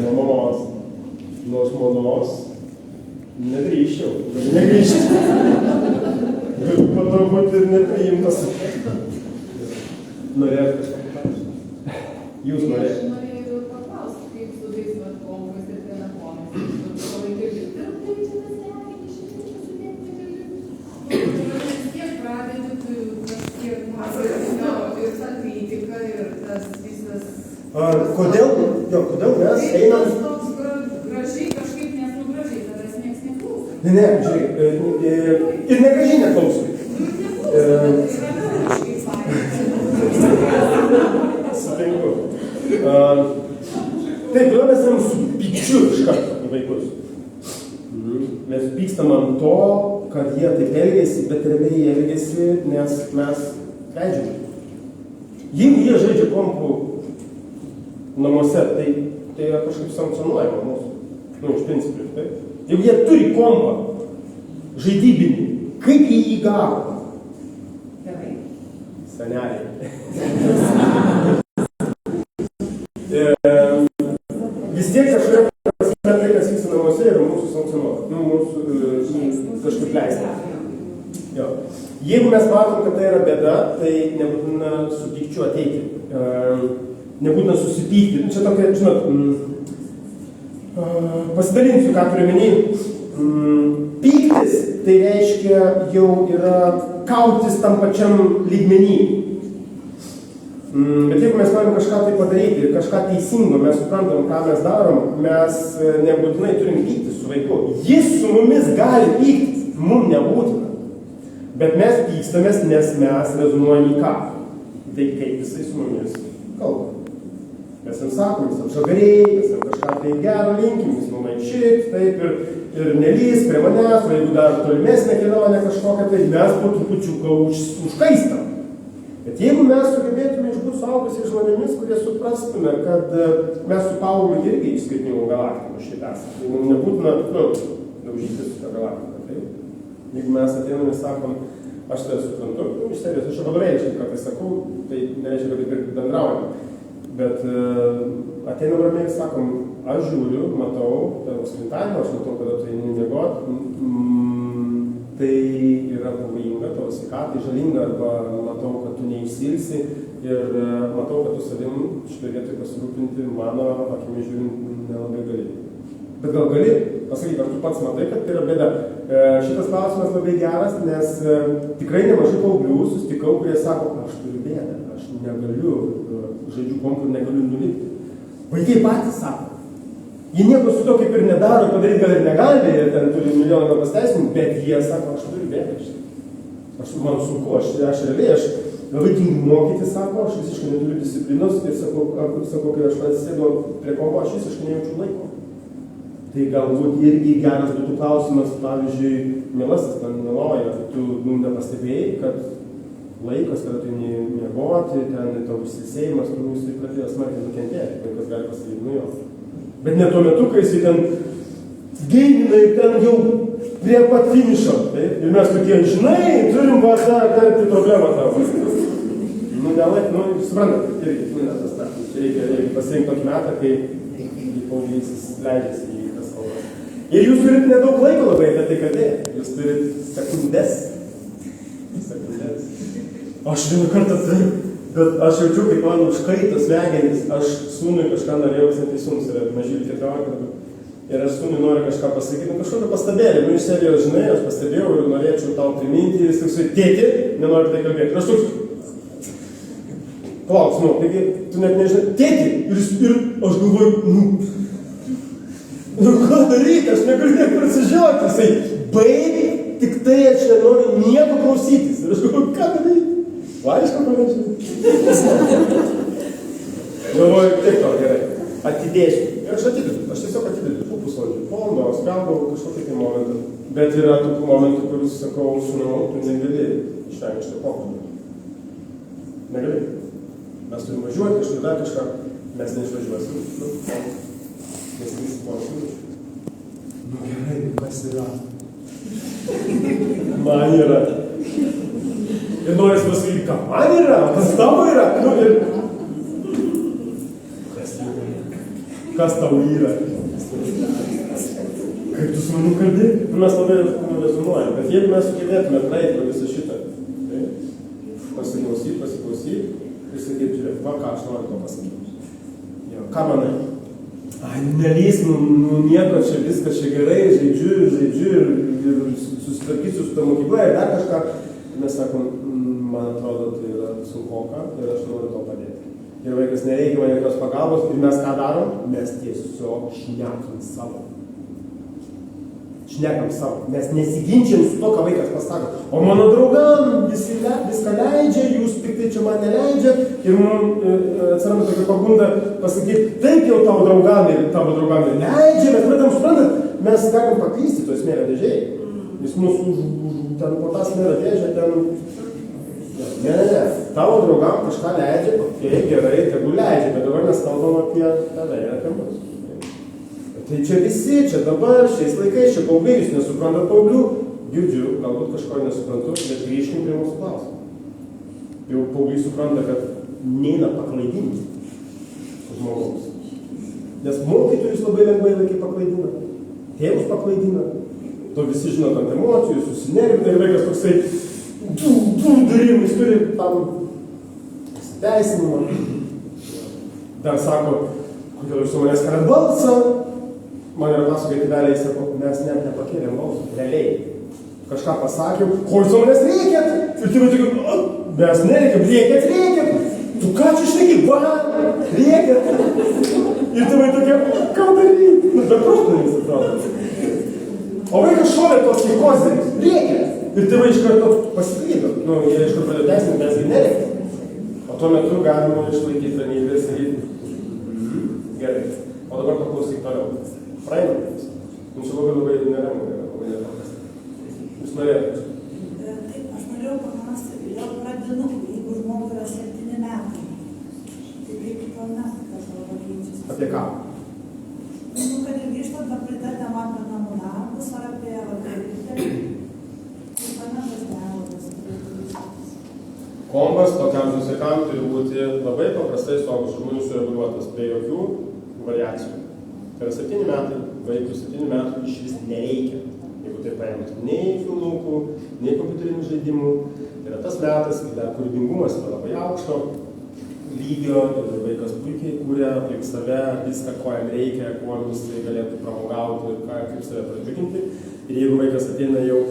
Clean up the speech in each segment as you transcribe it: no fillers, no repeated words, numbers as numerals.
nuo mamos, nuo žmonos. Nedrįščiau. Negrįžti. Galiu patau būti ir nepriimtas. Norėjau kažką paklausti. Jūs norėjau. Aš norėjau paklausti, kaip su tais kompais ir telefonais. Palaikai dirbti, tai čia mes nereikia šiandien sudėti. Vis tiek pradedi, tu kažkiek pasakyti ir tą kritiką ir tas visas... Kodėl mes einam... Tai toks gražiai kažkaip nesugražiai, tavęs nieks neklauso. Ne, žiūrėk, ir negražiai neklauso. Sutinku. Taip, mes esam su pykčiu iš karto į vaikus. Mes pykstam ant to, kad jie taip elgiasi, bet realiai elgiasi, nes mes leidžiam. Jeigu jie žaidžia kompų namuose, tai yra kažkaip sankcionuojama mūsų. Iš principų, taip. Jeigu jie turi kompą žaidybinį, kaip jį įgavo? Gerai. Seneliai. Vis tiek kažkaip tai, kas vyksta namuose, yra mūsų sankcionuota. Mūsų kažkaip leista. Jeigu mes matom, kad tai yra bėda, tai nebūtina su pykčiu ateiti. Nebūtina susipykti. Čia tokia, žinot, pasidalinsiu, ką turiu menį. Pyktis, tai reiškia, jau yra kautis tam pačiam lygmenį. Bet jeigu mes norim kažką tai padaryti ir kažką teisingo, mes suprantam, ką mes darom, mes nebūtinai turim pyktis su vaiku. Jis su mumis gali pyktis, mums nebūtina. Bet mes pykstamės, nes mes rezonuojam į ką. Tai kaip jisai su mumis kalba. Mes jam sakom, jis apžagariai, mes jam kažką tai gero linkim, jis numaišyt, taip ir nelys prie manęs, o jeigu dar tolimesnė kelionė kažkokia, tai mes po trupučiuką užkaistam. Bet jeigu mes sugebėtume išbūti suaugusiais žmonėmis, kurie suprastume, kad mes su Paulu irgi iš skirtingų galaktikų šiaip esame. Tai mums nebūtina, daužyti su tą galaktiką, taip? Jeigu mes ateinam ir sakom, aš tai suprantu, iš serijos, aš vadovėliškai kartais sakau, tai nereiškia, kad taip ir bendraujam. Bet ateinam ramiai ir sakom, aš žiūriu, matau tavo sprintavimą, aš matau, kada tu eini miegot, tai yra pavojinga tavo sveikatai, žalinga, arba matau, kad tu neišsilsi ir matau, kad tu savim šitoje vietoje pasirūpinti mano akimi žiūrint nelabai gali. Bet gal gali pasakyti, ar tu pats matai, kad tai yra bėda. Šitas klausimas labai geras, nes tikrai nemažai paauglių susitikau, kurie sako, aš turiu bėdą, aš negaliu, žaidžiu kompų ir negaliu nulipti. Vaikai patys sako. Jie nieko su to kaip ir nedaro, padaryti gal ir negali, jie ten turi milijoną pasteisinimų, bet jie sako, aš turiu bėdą. Man sunku, aš realiai, aš labai tingiu mokyti, sako, aš visiškai neturiu disciplinos ir sako, kai aš atsisėdu prie kompo, aš visiškai nejaučiu laiko. Tai galbūt irgi geras būtų klausimas, pavyzdžiui, mielasis, ten neloja, tu nepastebėjai, kad laikas, kada tu miegoti, ten tavo išsilsėjimas, tu jisai pradėjo smarkiai nukentėti, vaikas gali pasakyti, nu jo. Bet ne tuo metu, kai jisai ten geimina ir ten jau prie pat finišo, taip? Ir mes tokie, žinai, turim karti problemą tavo. Suprantat, irgi, tas tarpas. Čia reikia pasirinkti tokį metą, kai paauglys leidžiasi į tas kalbas. Ir jūs turit nedaug laiko labai apie tai kalbėti. Jūs turit sekundės. Aš vieną kartą bet aš jaučiu, kaip man užkaito smegenys, aš sūnui kažką norėjau, tai sūnus yra mažylį 14, ir aš sūnui noriu kažką pasakyti, kažkokią pastabėlį, iš serijos, žinai, aš pastebėjau ir norėčiau tau priminti, ir jis toksai, tėti, nenoriu tai kalbėti. Ir aš toks, klauks, taigi, tu net nežinai, tėti, ir aš galvoju, ką daryti, aš negaliu nieko prasižiūrėti, jisai, baig, tik tai aš nenoriu nieko klausytis, ir aš galvoju, ką daryti? Laišką parašyti. Galvoju, taip to gerai. Atidėsiu. Ir aš atidedu. Aš tiesiog atidedu. Pusvalandžių. Valandos, galbūt kažkokį tai momentą. Bet yra tokių momentų, kuris sakau, sūnau, tu negali išvengti šitą pokalbį. Negali. Mes turim važiuoti, aš turiu dar kažką. Mes neišvažiuosim. Mes nesiposim. Gerai, kas yra? Man yra. Ir norės pasakyti, ką man yra, kas tavo yra. Ir... Kas tau yra? Kaip tu su manim kalbi? Mes labai rezonuojam, bet jeigu mes sugebėtume praeiti pro visą šitą, tai pasiklausyt ir sakyti, žiūrėk, va ką aš noriu to pasakyti. Jo, ką manai? Ai, nelys, nieko čia, viskas čia gerai, žaidžiu ir susitvarkysiu su ta mokykla ir dar kažką. Mes sakom, man atrodo, tai yra sunkoka ir aš noriu to padėti. Ir vaikas nereikia man jokios pagalbos ir mes ką darom? Mes tiesiog šnekam savo. Mes nesiginčiam su to, ką vaikas pasako. O mano draugam viską leidžia, jūs tik tai čia man neleidžia ir mums atsiranda tokia pagunda pasakyti, taip jau tavo draugam ir leidžia, bet pradėm suprantat, mes galim paklysti to smėlio dėžėje. Jis mūsų ten po tą smėlio dėžę ten... Ne. Tavo draugam kažką leidžia, okei, gerai, tegu leidžia, bet dabar mes kalbam apie tave ir apie mus. Tai čia visi, čia dabar, šiais laikais, čia paaugliai, jūs nesuprantat paauglių, girdžiu, galbūt kažko nesuprantu, bet grįžkim prie mūsų klausimų. Jau paaugliai supranta, kad neina paklaidinti žmogaus. Nes mokytojus labai lengvai vaikai paklaidina, tėvus paklaidina, to visi žinot ant emocijų, susinervina ir vaikas toksai darimais turi tam pasiteisinimą. Dar sako, kodėl jūs su manęs keliat balsą? Man yra pasakoti vėliai, sako, mes net nepakėlėm balsą, realiai. Kažką pasakėm, ko jūs su manęs reikiat? Ir tėvai tokia, mes nereikiam, reikiat. Tu ką čia šneki, reikiat. Ir tėvai tokia, ką daryti? Be proto jums atrodo. O vaikas šovė tos kikozėmis, reikiat. Ir tėvai iš karto pasiklydo. Jie iš karto pradėjo teisinti, mes gi nereikia. O tuo metu galima išlaikyti ramybę ir sakyti, gerai. O dabar paklausyk toliau. Praeinam. Mums čia labai neramu, labai nepaprasta. Jūs norėtumės? Taip, aš norėjau paklausti, dėl pradinukų, jeigu žmogui yra 7 metai, tai reikia tuomet, kas labai keičiasi. Apie ką? Kad ir grįžtant prie tą temą apie namų darbus ar apie vadovybę, tai tuomet aš nevadas. Kombas tokiam vaikam turi būti labai paprastai suaugusių žmonių sureguliuotas, be jokių variacijų. Tai yra 7 metai, vaikų 7 metų iš vis nereikia, jeigu tai paėmės, nei filmukų, nei kompiuterinių žaidimų. Tai yra tas metas, kai dar kūrybingumas yra labai aukšto lygio ir vaikas puikiai kūrė aplink save viską, ko jam reikia, kuo jisai galėtų pramogauti ir kaip save pradžiuginti. Ir jeigu vaikas ateina jau,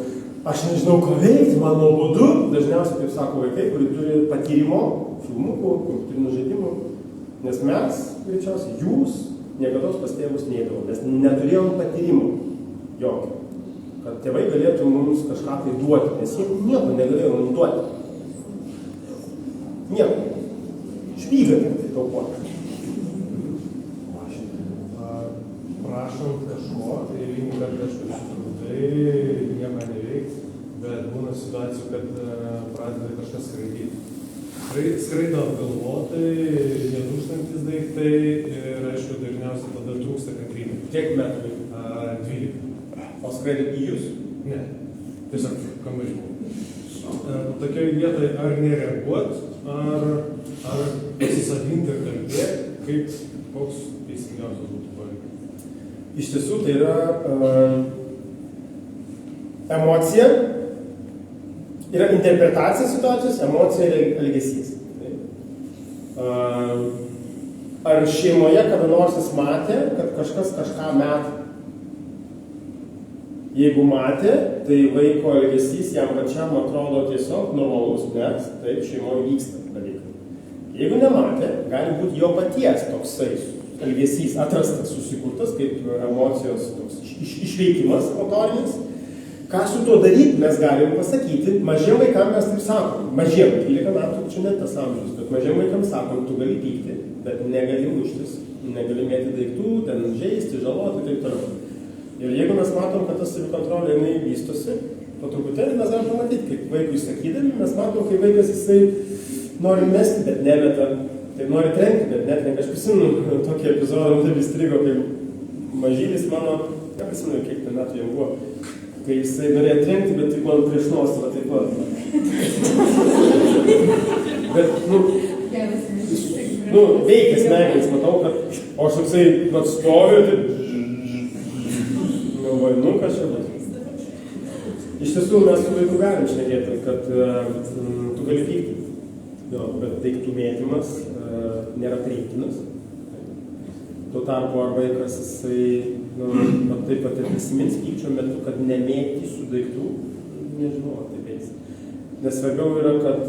aš nežinau, ko veikti, man nuobodu, dažniausiai taip sako vaikai, kurie turi patyrimo, filmukų, kompiuterinių žaidimų, nes mes, greičiausiai, jūs niekados pas tėvus neįdavom, nes neturėjom patyrimo jokio, kad tėvai galėtų mums kažką tai duoti, nes jie nieko negalėjo mums duoti. Nieko. Špygą tik tai taupoti. Prašant kažko, tai eilinį kartą aš turbūt nieko neveiks, bet būna situacijų, kad pradeda kažkas skraidyti. Skraido apgalvotai, nedūžtantis daiktai ir, aišku, dažniausiai tada trūksta kantrybė. Kiek metų? 12. O skraidė į jūs? Ne, tiesiog kambarį. Tokioj vietoje ar nereaguot, ar pasisodinti ir kalbėti, kaip koks teisingiausias būtų poreikis. Iš tiesų tai yra emocija, yra interpretacija situacijos, emocija ir elgesys. Ar šeimoje kada nors jis matė, kad kažkas kažką metė? Jeigu matė, tai vaiko elgesys jam pačiam atrodo tiesiog normalus, nes taip šeimoje vyksta dalykai. Jeigu nematė, gali būti jo paties toksai elgesys atrastas, susikurtas, kaip emocijos toks išveikimas motorinis. Ką su tuo daryti, mes galim pasakyti, mažiem vaikam mes taip sakom, mažiem, 12 metų, čia net tas amžius, bet mažiem vaikam sakom, tu gali pykti, bet negali muštis, negali mėti daiktų, ten žaisti, žaloti, taip toliau. Ir jeigu mes matom, kad tas savikontrolė jinai vystosi, po truputėlį mes galim pamatyti, kaip vaikui sakydami, mes matom, kaip vaikas jisai nori mesti, bet nemeta, taip nori trenkti, bet netrenka. Aš prisimenu tokį epizodą, man taip įstrigo, kaip mažylis mano, neprisimenu, kiek ten metų jam buvo, kai jisai norėjo trenkti, bet tik man prieš nosį, va taip pat. Bet, Nu, veikia smegenys, matau, kad o aš toksai atstoviu, tai galvoju, nu, kas čia bus. Iš tiesų, mes su vaiku galim šnekėti, kad tu gali pykti, bet daiktų mėtymas nėra priimtinas. Tuo tarpu ar vaikas jisai, taip pat ir prisimins pykčio metu, kad nemėgti su daiktų, nežinau, taip eis. Nes svarbiau yra, kad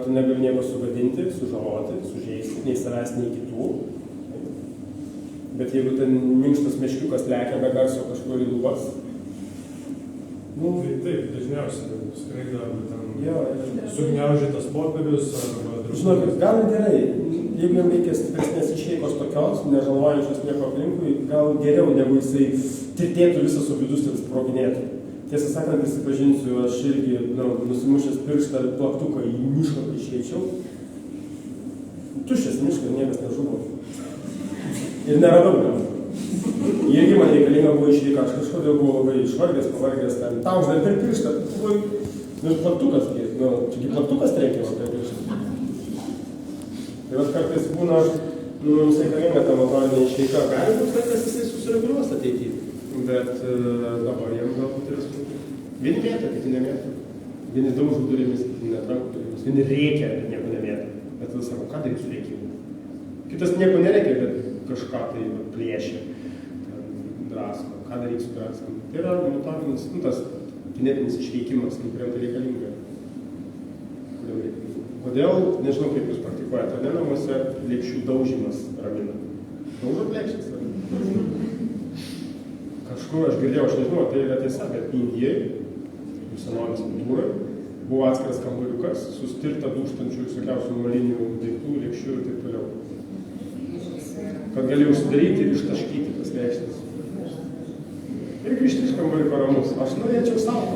tu negali nieko sugadinti, sužaloti, sužeisti, nei savęs, nei kitų. Bet jeigu ten minkštas meškiukas lekia be garso kažkur į lubas, Taip, dažniausiai skraido arba ten sugniaužytas popierius arba... Žinokit, gal ir gerai, jeigu jam reikia stipresnės išeikos tokios, nežalojančios nieko aplinkui, gal geriau, negu jisai tirtėtų visas su vidus ir sproginėtų. Tiesą sakant, prisipažinsiu, aš irgi nusimušęs pirštą plaktuką į mišką išeičiau. Tuščias miškas, niekas nežuvo. Ir neradau gal. Irgi man reikalinga buvo išvyka, aš kažkodėl buvau labai išvargęs, pavargęs, ten tauždai per pirštą, plaktukas, čiagi plaktukas trenkėsi per pirštą. Tai vat kartais būna, mums reikalinga ta motorinė išvyka, gali būt, kad jisai susireguliuos ateityje, bet dabar jam galbūt yra sunku. Vieni mėta, kiti nemėta. Vieni daužų durimis, kiti netranko durimis, vieni reikia, bet nieko nemėta. Bet tada sako, ką daryti su reikimu? Kitas nieko nereikia, bet kažką tai plėšia. Drasko, ką daryti su draskom. Tai yra motorinis, tas kinetinis išveikimas, kuriam tai reikalinga. Kodėl, nežinau, kaip jūs praktikuojate, ne namuose lėkščių daužimas ramina. Daužo lėkščias ramina. Kažkur aš girdėjau, aš nežinau, tai yra tiesa, bet Indijai, senovės kultūrai, buvo atskiras kambariukas, sustirta dūžtančių visokiausių molinių daiktų, lėkščių ir taip toliau. Kad gali užsidaryti ir ištaškyti tas lėkštis. Ir grįžti iš kambariuko ramus. Aš norėčiau savo.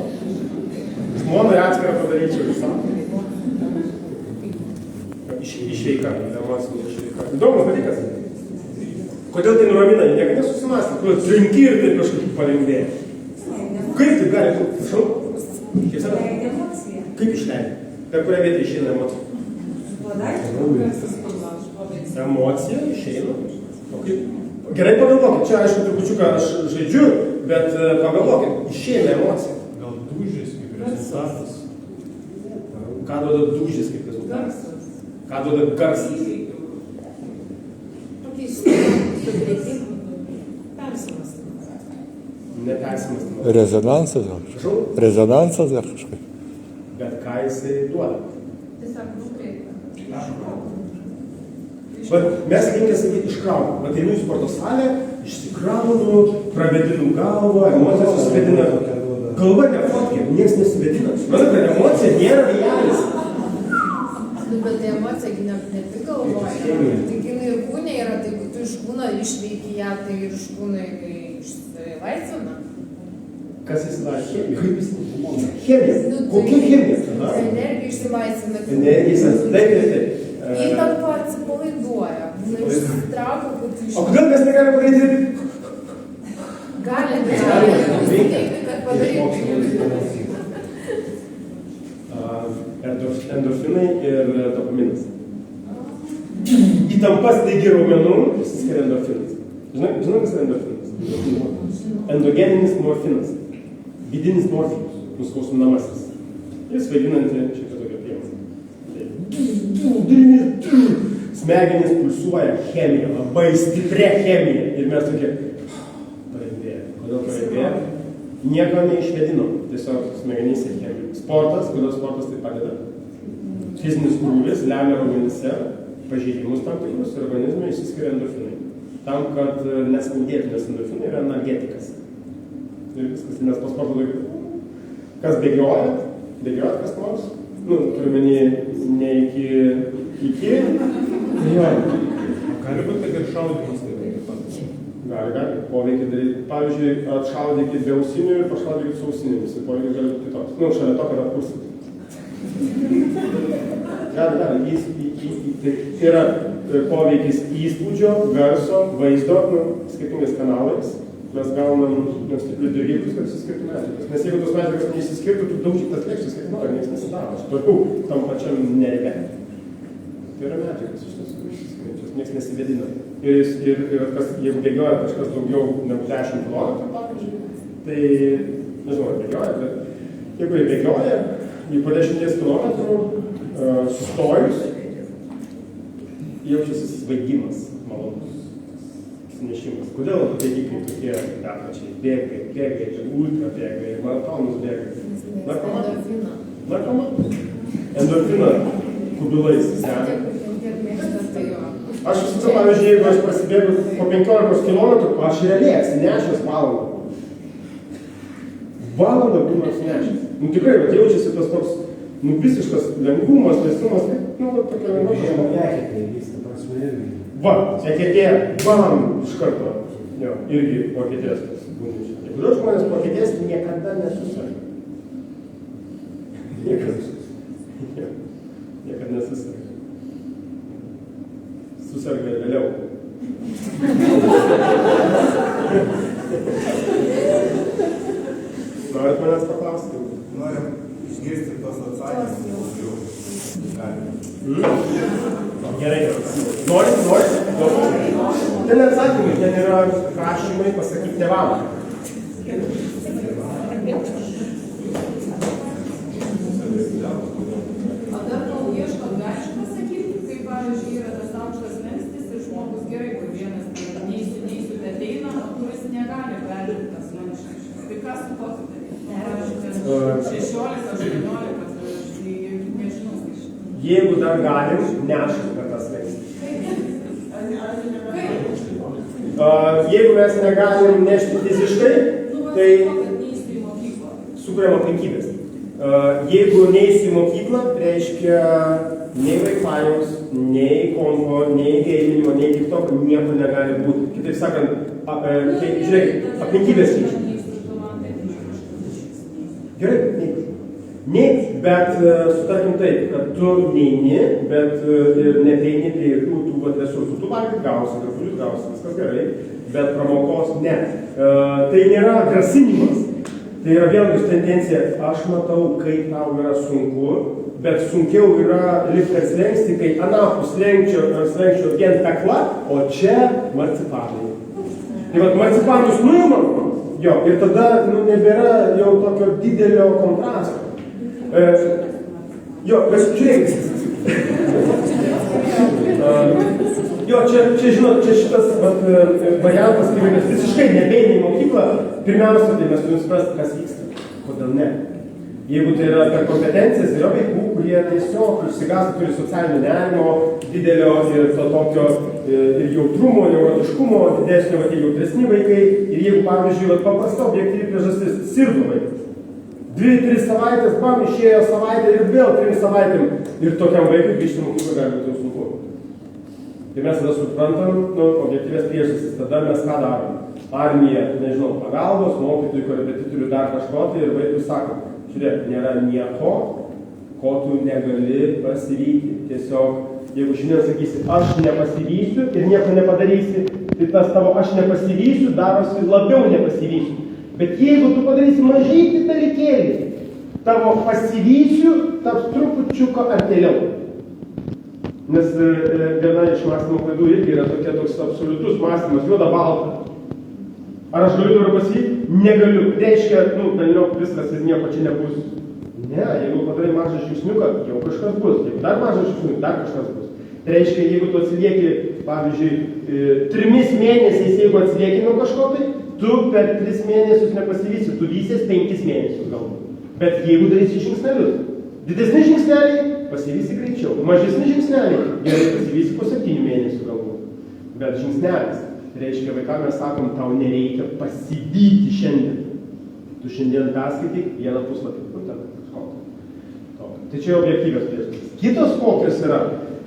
Žmonai atskirą padaryčiau ir savo. Išveika, emocinė išveika. Įdomus dalykas. Kodėl tai nuramina? Niekada nesusimąstė. Tu atrinki ir taip kažkaip palengvėja. Kaip tai gali būti? Prašau? Kaip išleidai? Per kurią vietą išeina emocija? Emocija išeina. Gerai pagalvokit, čia aišku trupučiuką aš žaidžiu, bet pagalvokit, išeina emocija. Gal dūžis kaip rezultatas? Ką duoda dūžis kaip rezultatas? Ką duoda garsas? Nepersimastymas. Rezonansas gal kažkaip. Rezonansas gal kažkaip. Bet ką jisai duoda? Tiesiog nukreipta. Mes reikia sakyti iškraunu. Ateinu į sporto salę, išsikraunu, pravedinu galvą, emocija susivedina. Galva nefotkė, niekas nesivedina. Manau, kad emocija nėra vėjelis. Bet emocija ne tik galvoja, tik jinai ir kūne yra, tai jeigu tu iš kūno išveiki ją, tai ir iš kūno išsilaisvina. Kas įsilaisvina? Chemija. Kokia chemija? Energija išsilaisvina. Energija, taip. Įtampa atsipalaiduoja. Išsitraukia, kad tu iš... O kodėl mes negalime padaryti? Galime, kad padaryti. Endorfinai ir dopaminas. Įtampa staigi raumenų, išsiskiria endorfinas. Žinai, kas yra endorfinas? Endogeninis morfinas. Vidinis morfinas, nuskausminamasis. Jis vaidinanti šitą tokią priemonę. Smegenys pulsuoja chemiją, labai stipria chemija. Ir mes tokie palengvėję. Kodėl palengvėję? Nieko neišvedinom. Tiesiog smegenyse chemija. Sportas, kodėl sportas tai padeda? Fizinis krūvis lemia raumenyse pažeidimus tam tikrus ir organizme išsiskiria endorfinai. Tam, kad neskaudėtų, nes endorfinai yra energetikas. Ir viskas, nes po sporto laikų. Kas bėgiojat? Bėgiojat kas nors? Turiu menį ne iki. Gali būti, kad ir šaudymas taip pat. Gali poveikį daryti. Pavyzdžiui, atšaudykit be ausinių ir pašaudykit su ausinėmis. Ir poveikis gali būti kitoks. Šalia to, kad atkursit. Gali. Tai yra poveikis įspūdžio, garso, vaizdo, skirtingais kanalais. Mes gaunam stiprius dirgiklius, kad išsiskirtų medžiagas. Nes jeigu tos medžiagas neišsiskirtų, tu daužyk tas lėkštis, kaip nori, niekas nesidaro. Aš tokių tam pačiam nereikia. Tai yra medžiagas iš tiesų, niekas nesivedina. Ir jeigu bėgioja kažkas daugiau negu 10 km, pavyzdžiui, tai, nežinau, ar bėgioja, bet jeigu jie bėgioja, jį po 10 km sustojus, jaučiasi svaigimas, malonus, sunešimas. Kodėl bėgikai tokie betračiai bėgai, ultra bėgai, maratonus bėgai? Narkoma? Endorfiną kubilais semia. Aš visada, pavyzdžiui, jeigu aš pasibėgu po 15 km, aš realiai atsinešęs valandą. Valandą būna atsinešęs. Nu tikrai, bet jaučiasi tas toks, nu visiškas lengvumas, laisvumas, nu, tokia lengva. Va, eketė, bam, iš karto. Jo, irgi po eketės tas būna. Jeigu žmonės po eketės niekada nesusarga. Niekada nesusarga. Susarga vėliau. Norit manęs paklausti? Norim išgirsti tos atsakymus. Gerai. Norit? Ten atsakymai, ten yra prašymai pasakyti tėvam. O dar kol ieškot, galim pasakyti, kaip pavyzdžiui yra tas aukštas slenkstis ir žmogus gerai, kur vienas neįsiu ateina, o kuris negali peržengti tas slenkstis. Tai kas su tokiu daryti? 16, 18, nežinau. Jeigu dar galim, neškim per tas slenkstis. Jeigu mes negalim nešti fiziškai, tai sukuriam aplinkybės. Jeigu neįsiu į mokyklą, reiškia nei Wi-Fi'aus, nei kompo, nei geiminimo, nei TikToko nieko negali būti. Kitaip sakant, žiūrėkit, aplinkybės keičia. Gerai, neik, bet sutarkim taip, kad tu neini, bet ir neteini prie jokių tų resursų. Tu valgyt gausi, drabužius gausi, viskas gerai, bet pramokos ne. Tai nėra grasinimas. Tai yra vėlgi tendencija, aš matau, kaip tau yra sunku, bet sunkiau yra lipti ant slenkstį, kai anapus slenkščio vien pekla, o čia marcipanai. Tai vat marcipanus nuimam, jo, ir tada nebėra jau tokio didelio kontrasto. Jo, bet žiūrėkit. Jo, čia žinot, čia šitas variantas, kai mes visiškai nebeina į mokyklą, pirmiausia, tai mes turim suprasti, kas vyksta. Kodėl ne? Jeigu tai yra per kompetencijas, yra vaikų, kurie tiesiog išsigąsta, turi socialinio nerimo, didelio ir to tokio ir jautrumo, neurotiškumo, didesnio, tai jautresni vaikai. Ir jeigu, pavyzdžiui, paprasta objektyvi priežastis, sirgo vaikas. 2-3 savaitės, bam, išėjo savaitę ir vėl 3 savaitėm. Ir tokiam vaikui grįžti mokyklą gali būti jau sunku. Tai mes tada suprantam, objektyvės priežastis, tada mes ką darom? Armija, nežinau, pagalbos, mokytojų, korepetitorių, dar kažko, tai ir vaikui sako, žiūrėk, nėra nieko, ko tu negali pasivyti. Tiesiog, jeigu šiandien sakysi, aš nepasivysiu ir nieko nepadarysi, tai tas tavo aš nepasivysiu darosi labiau nepasivysiu. Bet jeigu tu padarysi mažytį dalykėlį, tavo pasivysiu taps trupučiuką artėliau. Nes viena iš mąstymo klaidų irgi yra toks absoliutus mąstymas, juoda balta. Ar aš galiu dabar pasivyti? Negaliu. Reiškia, velniop viskas ir nieko čia nebus. Ne, jeigu padarai mažą žingsniuką, jau kažkas bus. Jeigu dar mažą žingsniuką, dar kažkas bus. Tai reiškia, jeigu tu atsilieki, pavyzdžiui, 3 mėnesiais, jeigu atsilieki nuo kažko, tai tu per 3 mėnesius nepasivysi, tu vysies 5 mėnesius galbūt. Bet jeigu darysi žingsnelius, didesni žingsneliai, pasivysi greičiau. Mažesni žingsneliai, gerai pasivysi po 7 mėnesių galbūt. Bet žingsnelis, tai reiškia, vaikam mes sakom, tau nereikia pasivyti šiandien. Tu šiandien perskaityk vieną puslapį. Tai čia objektyvios priežastys. Kitos kokios yra,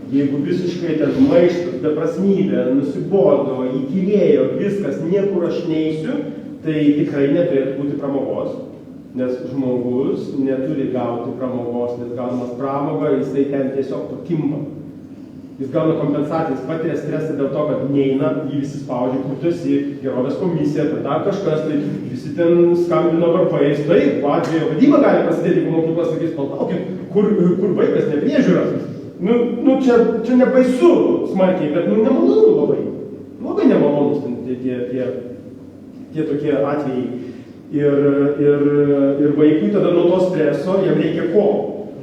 jeigu visiškai ten maištas, beprasmybė, nusibodo, įkylėjo, viskas, niekur aš neisiu, tai tikrai neturėtų būti pramogos. Nes žmogus neturi gauti pramogos, nes gaunamas pramoga, jisai ten tiesiog pakimba. Jis gauna kompensacijas, patiria stresą dėl to, kad neina, jį visi spaudžia, kur tu esi, gerovės komisija, tai dar kažkas, tai visi ten skambino varpais, tai atveju vadyba gali prasidėti, jeigu mokykla sakys, palaukit, kur vaikas nepriežiūras. čia nebaisu smarkiai, bet nemalonu labai. Labai nemalonus tie tokie atvejai. Ir vaikui tada nuo to streso jam reikia ko?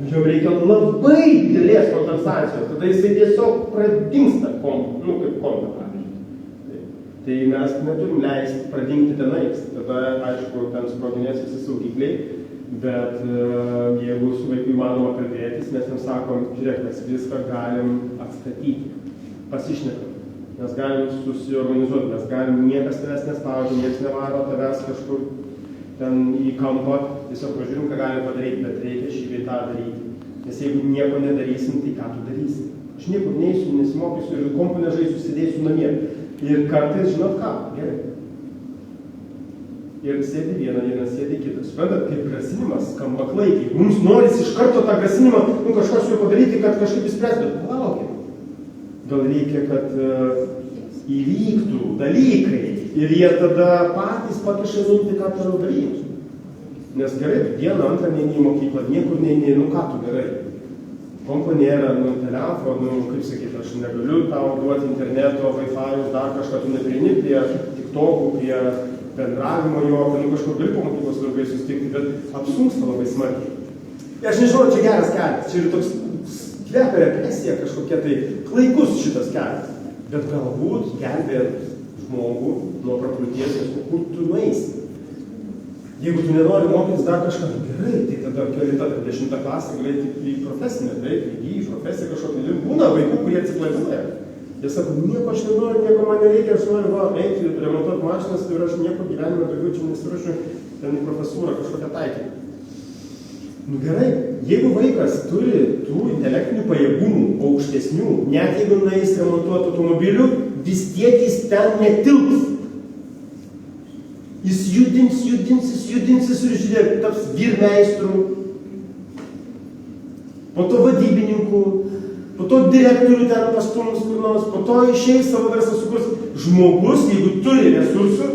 Jam reikia labai didelės kompensacijos. Tada jisai tiesiog pradingsta kaip kompa, pavyzdžiui. Tai mes neturim leisti pradingti tenais. Tada, aišku, ten sproginės visi saugikliai. Bet jeigu su vaiku įmanoma kalbėtis, mes jam sakom, žiūrėk, mes viską galim atstatyti, pasišnekam, mes galim susiorganizuoti, mes galim, niekas tavęs nespaudžia, niekas nevaro tavęs kažkur ten į kampą, tiesiog pažiūrim, ką galim padaryti, bet reikia šį bei tą daryti. Nes jeigu nieko nedarysim, tai ką tu darysi? Aš niekur neįsiu, nesimokysiu ir kompu nežaisiu, sėdėsiu namie. Ir kartais, žinot ką, gerai. Ir sėdi vieną dieną, sėdi kitą. Suprantat, kaip grasinimas skamba klaikiai. Mums norisi iš karto tą grasinimą, kažką su juo padaryti, kad kažkaip įspręsti, bet palaukime. Gal reikia, kad įvyktų dalykai ir jie tada patys pakiša mintį, ką toliau daryti. Nes gerai, dieną, antrą neini į mokyklą, niekur neini, ką tu gerai. Kompo nėra, telefonų, kaip sakyti, aš negaliu tau duoti interneto, Wi-Fi, dar kažką tu neprieini prie TikTokų, prie bendravimo jokio, kažkur gali po mokyklos draugai susitikti, bet apsunksta labai smarkiai. Ir aš nežinau, čia geras kelias, čia yra toks kvepia represija kažkokia, tai klaikus šitas kelias. Bet galbūt gelbėjant žmogų nuo prakrūties, kur tu nueisi. Jeigu tu nenori mokytis dar kažką, gerai, tai tada kelinta, 10 klasė galėti į profesinę, į profesiją kažkokią. Būna vaikų, kurie atsiklaiduoja. Jie sako, nieko aš nenoriu, nieko man nereikia, aš noriu eiti, remontuoti mašinas ir aš nieko gyvenime daugiau čia nesiruošiu ten į profesūrą kažkokią taikyti. Gerai, jeigu vaikas turi tų intelektinių pajėgumų aukštesnių, net jeigu nueis remontuoti automobilių, vis tiek jis ten netilps. Jis judinsis ir žiūrėk, taps vyrmeistru, po to vadybininku, po to direktorių ten pastums kur nors, po to išeis savo verslą sukurs. Žmogus, jeigu turi resursų,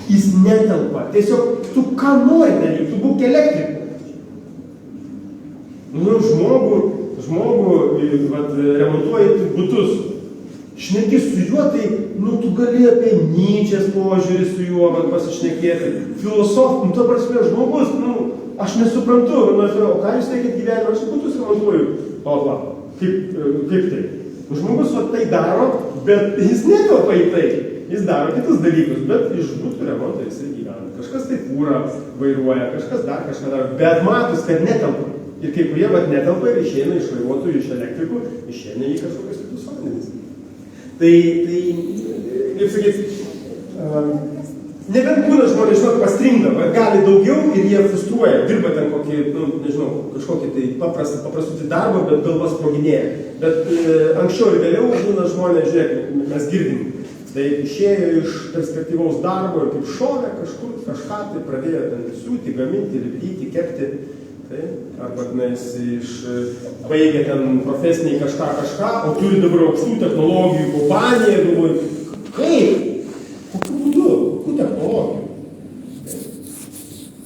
jis netelpa. Tiesiog tu ką nori daryk, tu būk elektriku. Žmogų remontuoji butus. Šneki su juo, tai tu gali apie Nyčės požiūrį su juo pasišnekėti. Filosofų, ta prasme, žmogus, aš nesuprantu, o ką jūs teikit gyvenime, aš butus remontuoju. Kaip tai? Žmogus tai daro, bet jis netelpa į tai. Jis daro kitus dalykus, bet iš butų remonto jis ir gyvena. Kažkas tai kūrą vairuoja, kažkas dar kažką daro, bet matus, kad netelpa. Ir kai kurie netelpa ir išeina iš vairuotojų, iš elektrikų, išeina į kažkokius kitus vandenis. Tai, kaip sakyt, nebent būna žmonės, pastringa, gali daugiau ir jie frustruoja, dirba ten kokį, kažkokį tai paprastutį darbą, bet galva sproginėja. Bet anksčiau ir vėliau būna žmonės, žiūrėk, mes girdim, tai išėjo iš perspektyvaus darbo ir kaip šovė kažkur kažką, tai pradėjo ten siūti, gaminti, lipdyti, kepti. Arba jis baigė ten profesiniai kažką, o turi dabar aukštų technologijų kompaniją ir galvoju, kaip? Kokiu būdu? Kokiu technologijų?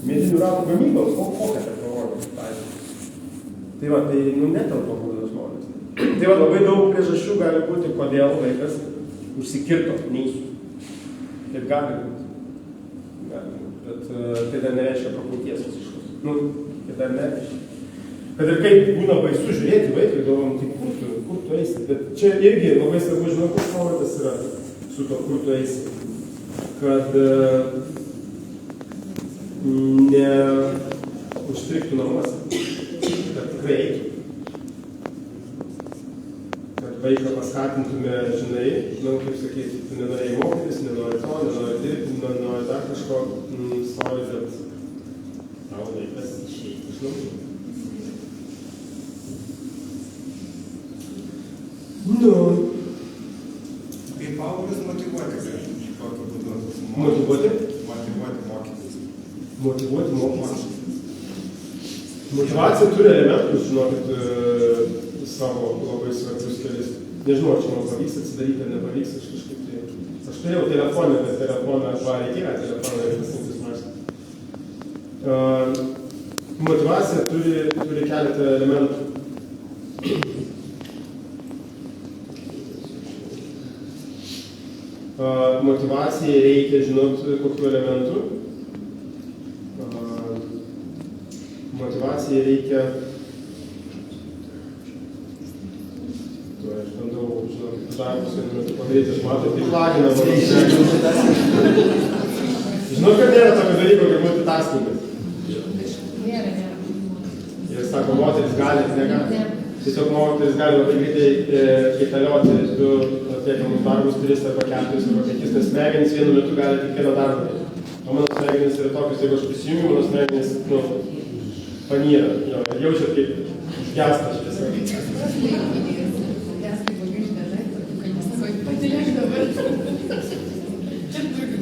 Medinių ratų gamybos? Kokią technologiją? Tai netelpa būdas žmonės. Tai labai daug priežasčių gali būti, kodėl vaikas užsikirto, neįsiu. Taip gali būti. Bet tai dar nereiškia prakrūties visiškos. Tai dar nereiškia. Kad ir kaip būna baisu žiūrėti vaikai, galvom, tai kur tu eisi. Bet čia irgi labai svarbu žinoti, koks momentas yra su to, kur tu eisi. Kad neužstriktų namuose. Kad tikrai eitų. Kad vaiką paskatintume, kaip sakyti, tu nenorėjai mokytis, nenori to, nenori dirbti, nenori dar kažko savo, bet tau laikas išeiti iš namų. Kaip paauglius motyvuoti, kokiu būdu? Motyvuoti mokytis. Motyvuoti mokytis. Motyvacija turi elementus, žinokit, savo labai svarbius kelis. Nežinau, ar čia man pavyks atsidaryti ar nepavyks, aš kažkaip tai. Aš turėjau telefoną, bet telefoną reikėjo telefoną ir pasimtis mažinti. Motyvacija turi keletą elementų. Motyvacijai reikia žinot, kokiu elementu. Motyvacijai reikia... Aš bandau, žinokit, darbus vienu metu padaryti, aš matau, kaip lagina mano smegenis. Žinau, kad nėra tokio dalyko, kaip multitaskingas. Nėra. Ir sako, moteris gali, negali. Tiesiog moteris gali labai greitai kaitalioti du atliekamus darbus, 3 arba 4 arba 5, nes smegenys vienu metu gali tik vieną darbą. O mano smegenys yra tokios, jeigu aš prisijungiu, mano smegenys, panyra. Jaučiat kaip užgesta šviesa.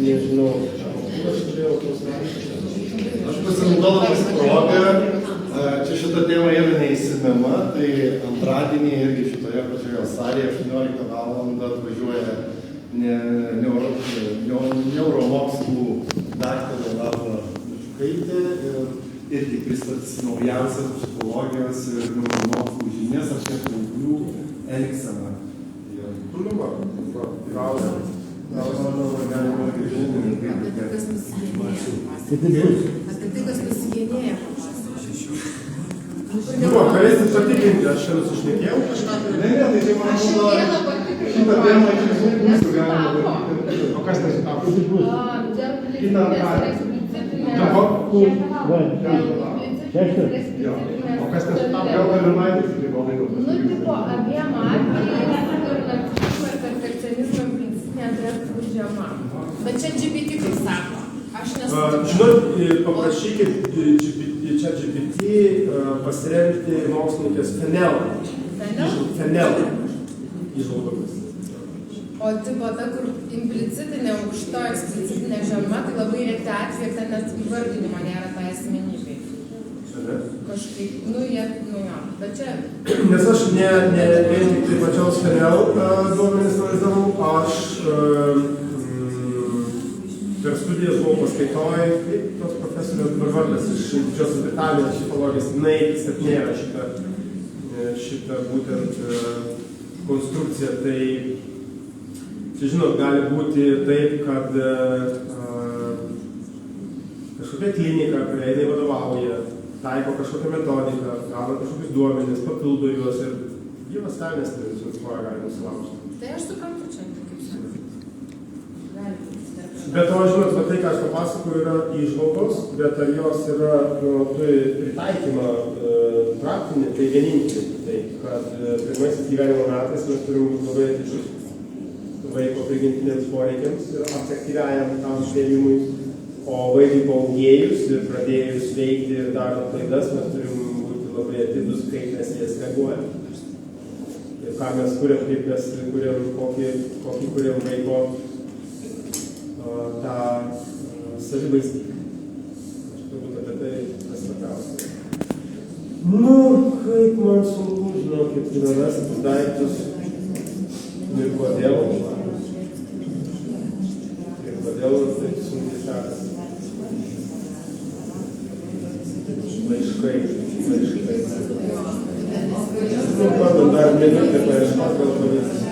Nežinau, aš turėjau tos raštus. Aš pasinaudodamas progą, čia šitą temą yra neįsimema, tai antradienį irgi šitoje pačioje salėje 18 valandą atvažiuoja neuromokslų daktarė Laura Liučkaitė ir irgi pristatys naujausias psichologijos ir neuromokslų žinias apie paauglių elgseną. Galėsit patikrinti, aš čia nusišnekėjau kažką? Ne, tai čia man atrodo, šitą temą iš visų pusių galima patikrinti. O kas tai sutapo? Kitą O kas tai sutapo? Gal Galimaitis, tai gal laiko Nu, tipo, abiem atvejais ir narcizmo ir perfekcionizmo implicitė turėtų būti žema. Bet čia GPT kaip sako. Aš nesutinku. Žinot, paprašykit ChatGPT pasiremti mokslininkės Fenel įžvalgomis. O tipo ta, kur implicitinė aukšta, eksplicitinė žema, tai labai reti atvejai, ten net įvardinimo nėra tai asmenybei. Kažkaip, jo, bet čia... Nes aš ne tik tai pačios Fenel duomenis analizavau, aš per studijas buvau paskaitoj, kaip tos profesorės vardas iš Didžiosios Britanijos psichologijos, jinai pristatinėjo šitą būtent konstrukciją. Tai, čia žinot, gali būti taip, kad kažkokia klinika, kuriai jinai vadovauja, taiko kažkokią metodiką, gauna kažkokius duomenis, papildo juos ir gyvas velnės koja gali nusilaužti. Tai aš suprantu čia, kaip sakant. Bet to, žinot, tai, ką aš papasakoju, yra įžvalgos, bet ar jos yra, turi pritaikymą praktinį, tai vienintelį. Tai, kad pirmaisiais gyvenimo metais mes turim labai atidžius vaiko prigimtiniams poreikiams ir atsektyviajam tam spėjimui, o vaikui paauglėjus ir pradėjus veikti ir darant klaidas, mes turim būti labai atidus, kaip mes jas reaguojam. Ir ką mes kuriam, kaip mes kuriam, kokį kuriam vaiko tą savivaizdį. Aš turbūt apie tai pasakausiu. Kaip man sunku, žinokit, yra rasti tus daiktus. Ir kodėl taip sunkiai sekasi. Laiškai. Bandom dar minutę paieškoti, gal pavyks.